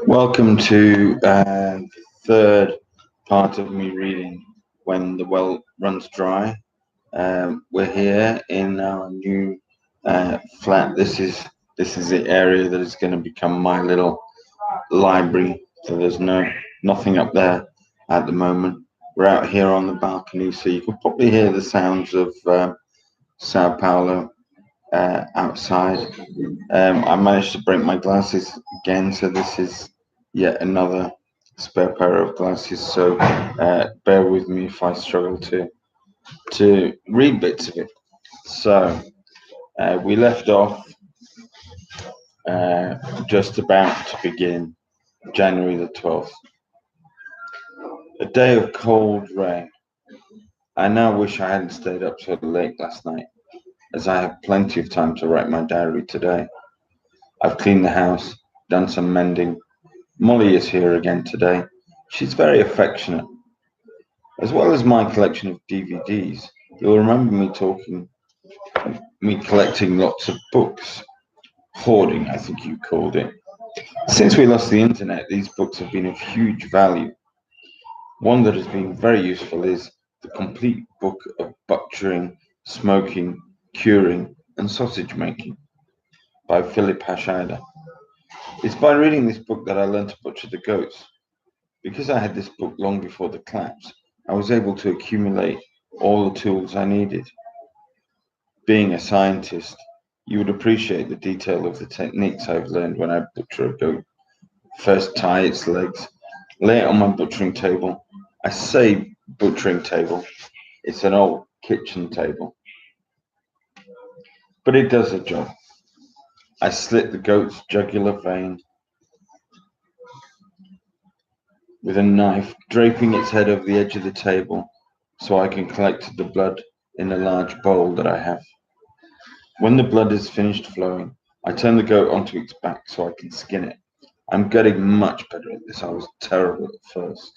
Welcome to the third part of me reading When the Well Runs Dry. We're here in our new flat. This is the area that is going to become my little library. So there's nothing up there at the moment. We're out here on the balcony, so you can probably hear the sounds of Sao Paulo outside. I managed to break my glasses again, so this is yet another spare pair of glasses. So bear with me if I struggle to read bits of it. So we left off just about to begin January the 12th. A day of cold rain. I now wish I hadn't stayed up so late last night, as I have plenty of time to write my diary today. I've cleaned the house, done some mending. Molly is here again today. She's very affectionate. As well as my collection of DVDs, you'll remember me collecting lots of books. Hoarding, I think you called it. Since we lost the internet, these books have been of huge value. One that has been very useful is The Complete Book of Butchering, Smoking, Curing, and Sausage Making by Philip Hashida. It's by reading this book that I learned to butcher the goats. Because I had this book long before the collapse, I was able to accumulate all the tools I needed. Being a scientist, you would appreciate the detail of the techniques I've learned when I butcher a goat. First, tie its legs, lay it on my butchering table. I say butchering table, it's an old kitchen table, but it does the job. I slit the goat's jugular vein with a knife, draping its head over the edge of the table so I can collect the blood in a large bowl that I have. When the blood is finished flowing, I turn the goat onto its back so I can skin it. I'm getting much better at this. I was terrible at first.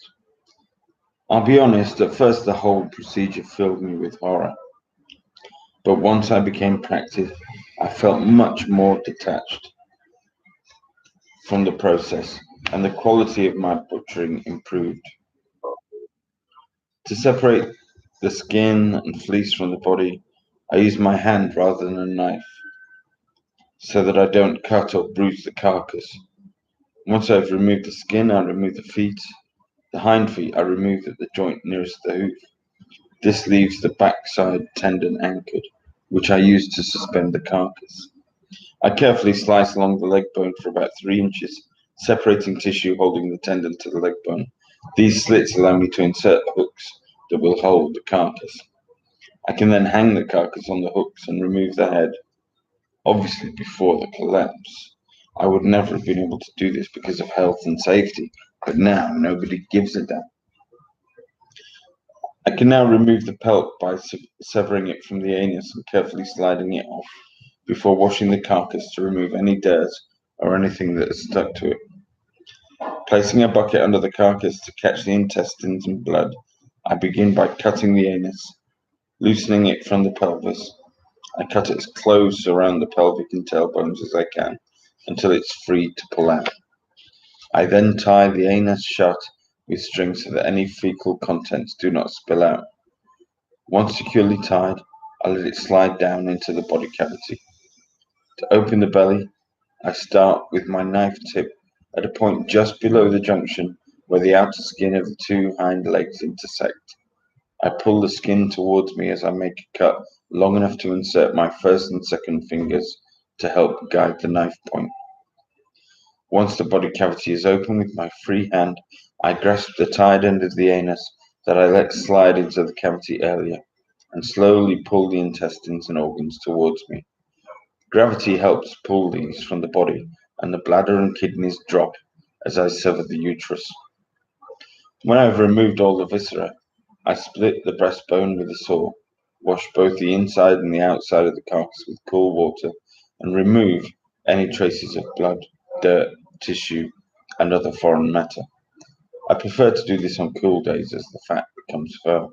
I'll be honest, at first the whole procedure filled me with horror. But once I became practiced, I felt much more detached from the process, and the quality of my butchering improved. To separate the skin and fleece from the body, I use my hand rather than a knife, so that I don't cut or bruise the carcass. Once I've removed the skin, I remove the feet. The hind feet I remove at the joint nearest the hoof. This leaves the backside tendon anchored, which I use to suspend the carcass. I carefully slice along the leg bone for about 3 inches, separating tissue holding the tendon to the leg bone. These slits allow me to insert hooks that will hold the carcass. I can then hang the carcass on the hooks and remove the head, obviously before the collapse. I would never have been able to do this because of health and safety, but now nobody gives a damn. I can now remove the pelt by severing it from the anus and carefully sliding it off before washing the carcass to remove any dirt or anything that is stuck to it. Placing a bucket under the carcass to catch the intestines and blood, I begin by cutting the anus, loosening it from the pelvis. I cut it as close around the pelvic and tailbones as I can until it's free to pull out. I then tie the anus shut with string so that any fecal contents do not spill out. Once securely tied, I let it slide down into the body cavity. To open the belly, I start with my knife tip at a point just below the junction where the outer skin of the two hind legs intersect. I pull the skin towards me as I make a cut long enough to insert my first and second fingers to help guide the knife point. Once the body cavity is open with my free hand, I grasp the tied end of the anus that I let slide into the cavity earlier and slowly pull the intestines and organs towards me. Gravity helps pull these from the body, and the bladder and kidneys drop as I sever the uterus. When I have removed all the viscera, I split the breastbone with a saw, wash both the inside and the outside of the carcass with cool water, and remove any traces of blood, dirt, tissue, and other foreign matter. I prefer to do this on cool days as the fat becomes firm.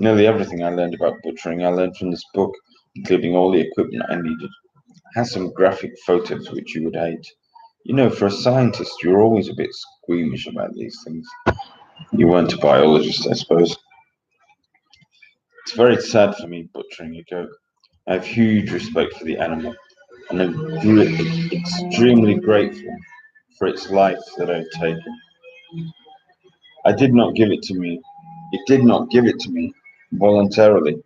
Nearly everything I learned about butchering I learned from this book, including all the equipment I needed. Has some graphic photos which you would hate. You know, for a scientist, you're always a bit squeamish about these things. You weren't a biologist, I suppose. It's very sad for me butchering a goat. I have huge respect for the animal and am extremely grateful for its life that I've taken. I did not give it to me. It did not give it to me voluntarily.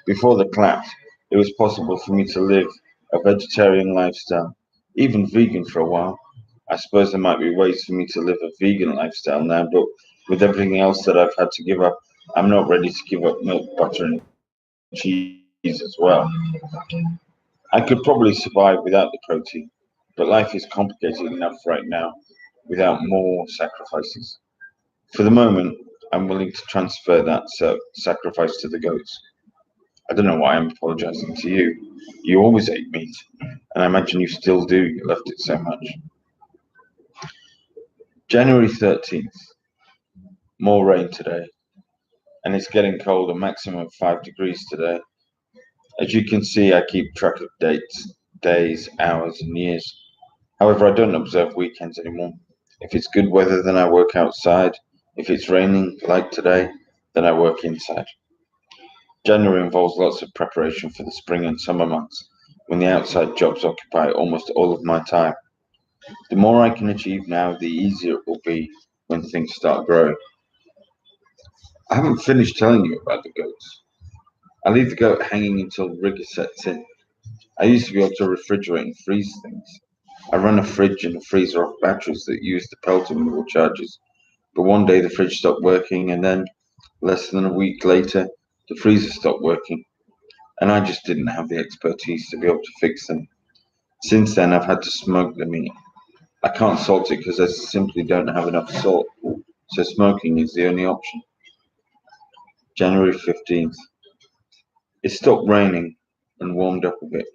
Before the collapse, it was possible for me to live a vegetarian lifestyle, even vegan for a while. I suppose there might be ways for me to live a vegan lifestyle now, but with everything else that I've had to give up, I'm not ready to give up milk, butter, and cheese as well. I could probably survive without the protein, but life is complicated enough right now without more sacrifices. For the moment, I'm willing to transfer that sacrifice to the goats. I don't know why I'm apologizing to you. You always ate meat, and I imagine you still do. You loved it so much. January 13th. More rain today, and it's getting cold, a maximum of 5 degrees today. As you can see, I keep track of dates, days, hours, and years. However, I don't observe weekends anymore. If it's good weather, then I work outside. If it's raining, like today, then I work inside. January involves lots of preparation for the spring and summer months, when the outside jobs occupy almost all of my time. The more I can achieve now, the easier it will be when things start growing. I haven't finished telling you about the goats. I leave the goat hanging until rigor sets in. I used to be able to refrigerate and freeze things. I run a fridge and a freezer off batteries that use the Pelton charges, but one day the fridge stopped working, and then, less than a week later, the freezer stopped working, and I just didn't have the expertise to be able to fix them. Since then, I've had to smoke the meat. I can't salt it because I simply don't have enough salt, so smoking is the only option. January 15th. It stopped raining and warmed up a bit,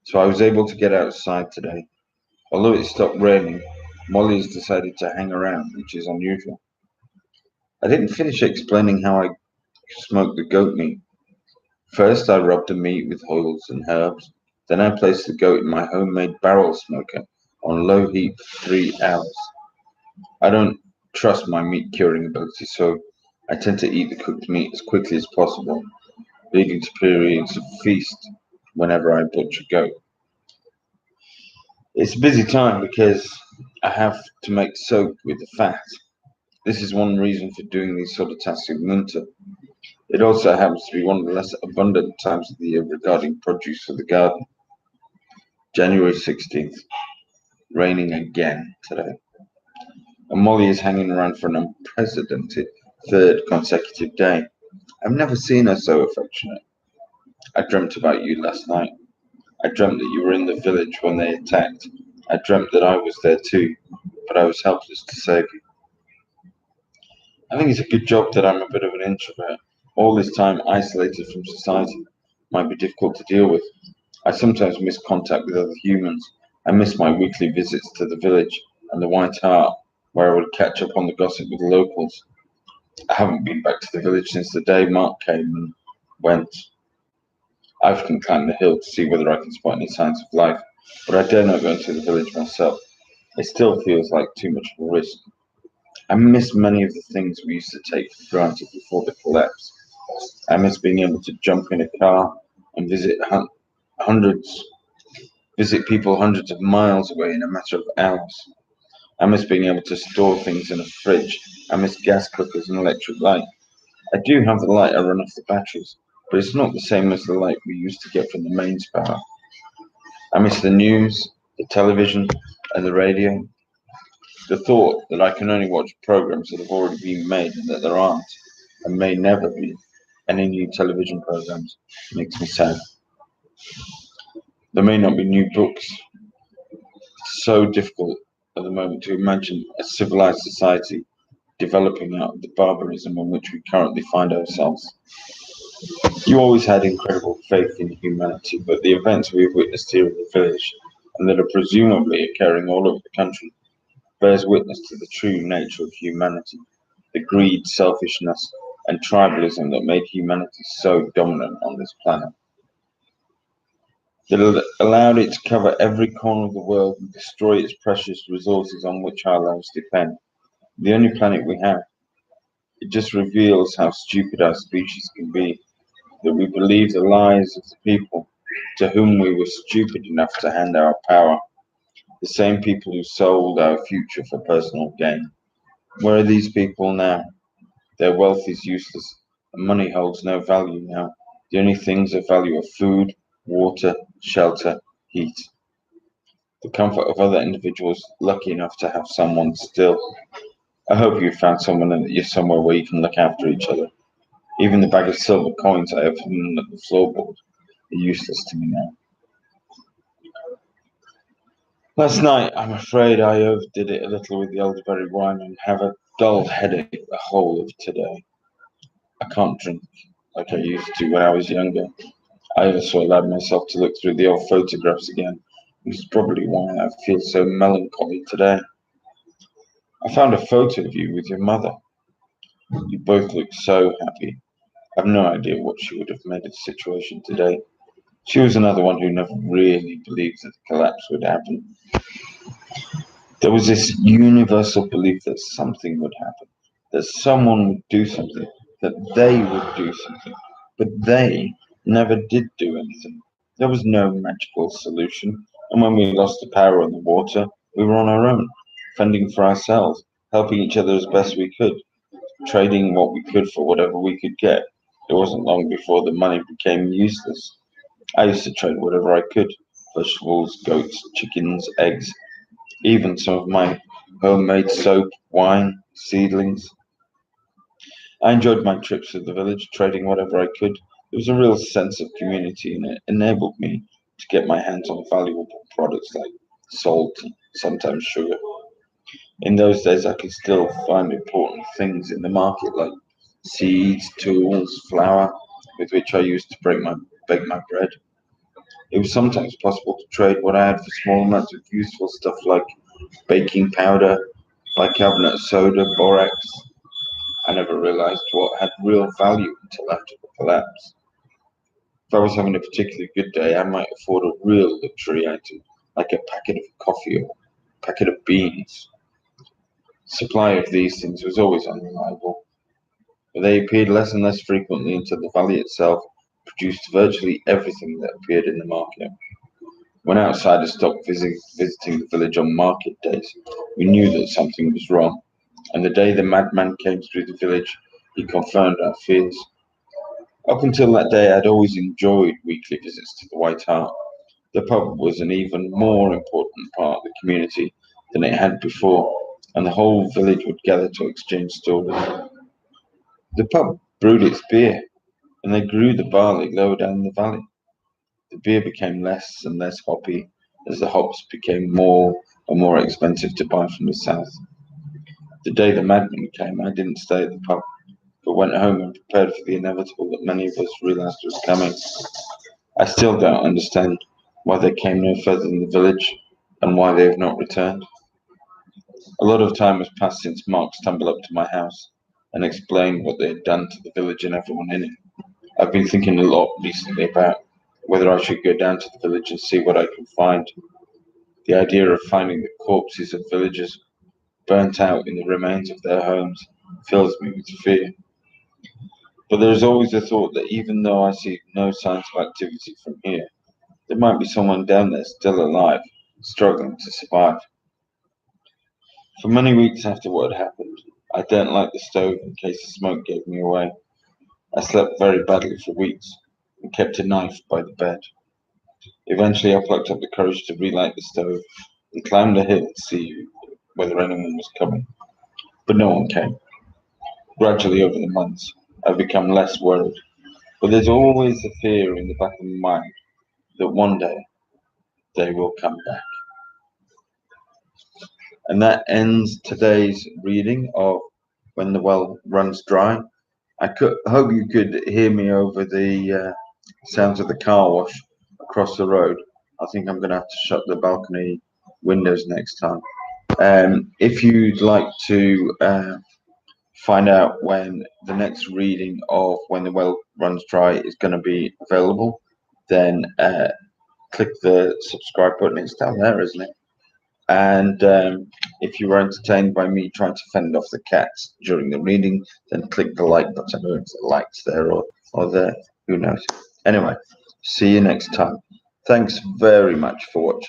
so I was able to get outside today. Although it stopped raining, Molly has decided to hang around, which is unusual. I didn't finish explaining how I smoked the goat meat. First, I rubbed the meat with oils and herbs. Then I placed the goat in my homemade barrel smoker on low heat for 3 hours. I don't trust my meat curing ability, so I tend to eat the cooked meat as quickly as possible, leading to periods of feast whenever I butcher goat. It's a busy time because I have to make soap with the fat. This is one reason for doing these sort of tasks in winter. It also happens to be one of the less abundant times of the year regarding produce for the garden. January 16th. Raining again today. And Molly is hanging around for an unprecedented third consecutive day. I've never seen her so affectionate. I dreamt about you last night. I dreamt that you were in the village when they attacked. I dreamt that I was there too, but I was helpless to save you. I think it's a good job that I'm a bit of an introvert. All this time isolated from society might be difficult to deal with. I sometimes miss contact with other humans. I miss my weekly visits to the village and the White Hart, where I would catch up on the gossip with the locals. I haven't been back to the village since the day Mark came and went. I often climb the hill to see whether I can spot any signs of life, but I dare not go into the village myself. It still feels like too much of a risk. I miss many of the things we used to take for granted before the collapse. I miss being able to jump in a car and hundreds, visit people hundreds of miles away in a matter of hours. I miss being able to store things in a fridge. I miss gas cookers and electric light. I do have the light I run off the batteries, but it's not the same as the light we used to get from the mains power. I miss the news, the television, and the radio. The thought that I can only watch programs that have already been made and that there aren't, and may never be, any new television programs makes me sad. There may not be new books. It's so difficult at the moment to imagine a civilized society developing out of the barbarism in which we currently find ourselves. You always had incredible faith in humanity, but the events we have witnessed here in the village, and that are presumably occurring all over the country, bears witness to the true nature of humanity, the greed, selfishness, and tribalism that made humanity so dominant on this planet. that allowed it to cover every corner of the world and destroy its precious resources on which our lives depend. The only planet we have. It just reveals how stupid our species can be, that we believe the lies of the people to whom we were stupid enough to hand our power, the same people who sold our future for personal gain. Where are these people now? Their wealth is useless, and money holds no value now. The only things of value are food, water, shelter, heat, the comfort of other individuals lucky enough to have someone still. I hope you found someone and that you're somewhere where you can look after each other. Even the bag of silver coins I have hidden at the floorboard are useless to me now. Last night, I'm afraid I overdid it a little with the elderberry wine and have a dull headache the whole of today. I can't drink like I used to when I was younger. I also allowed myself to look through the old photographs again, which is probably why I feel so melancholy today. I found a photo of you with your mother. You both look so happy. I've no idea what she would have made of the situation today. She was another one who never really believed that the collapse would happen. There was this universal belief that something would happen, that someone would do something, that they would do something, but they never did do anything. There was no magical solution, and when we lost the power and the water, we were on our own, fending for ourselves, helping each other as best we could, trading what we could for whatever we could get. It wasn't long before the money became useless. I used to trade whatever I could: vegetables, goats, chickens, eggs, even some of my homemade soap, wine, seedlings. I enjoyed my trips to the village, trading whatever I could. There was a real sense of community, and it enabled me to get my hands on valuable products like salt and sometimes sugar. In those days, I could still find important things in the market like seeds, tools, flour, with which I used to bake my bread. It was sometimes possible to trade what I had for small amounts of useful stuff like baking powder, bicarbonate of soda, borax. I never realized what had real value until after the collapse. If I was having a particularly good day, I might afford a real luxury item, like a packet of coffee or a packet of beans. Supply of these things was always unreliable, but they appeared less and less frequently until the valley itself produced virtually everything that appeared in the market. When outsiders stopped visiting the village on market days, we knew that something was wrong, and the day the madman came through the village, he confirmed our fears. Up until that day, I'd always enjoyed weekly visits to the White Hart. The pub was an even more important part of the community than it had before, and the whole village would gather to exchange stories. The pub brewed its beer, and they grew the barley lower down the valley. The beer became less and less hoppy as the hops became more and more expensive to buy from the south. The day the madman came, I didn't stay at the pub, but went home and prepared for the inevitable that many of us realized was coming. I still don't understand why they came no further than the village and why they have not returned. A lot of time has passed since Mark stumbled up to my house and explained what they had done to the village and everyone in it. I've been thinking a lot recently about whether I should go down to the village and see what I can find. The idea of finding the corpses of villagers burnt out in the remains of their homes fills me with fear. But there is always the thought that even though I see no signs of activity from here, there might be someone down there still alive, struggling to survive. For many weeks after what had happened, I didn't light the stove in case the smoke gave me away. I slept very badly for weeks and kept a knife by the bed. Eventually, I plucked up the courage to relight the stove and climbed a hill to see whether anyone was coming. But no one came. Gradually, over the months, I've become less worried. But there's always the fear in the back of my mind that one day they will come back. And that ends today's reading of When the Well Runs Dry. Hope you could hear me over the sounds of the car wash across the road. I think I'm going to have to shut the balcony windows next time. If you'd like to find out when the next reading of When the Well Runs Dry is going to be available, then click the subscribe button. It's down there, isn't it? And if you were entertained by me trying to fend off the cats during the reading, then click the like button. It's the likes there or there. Who knows? Anyway, see you next time. Thanks very much for watching.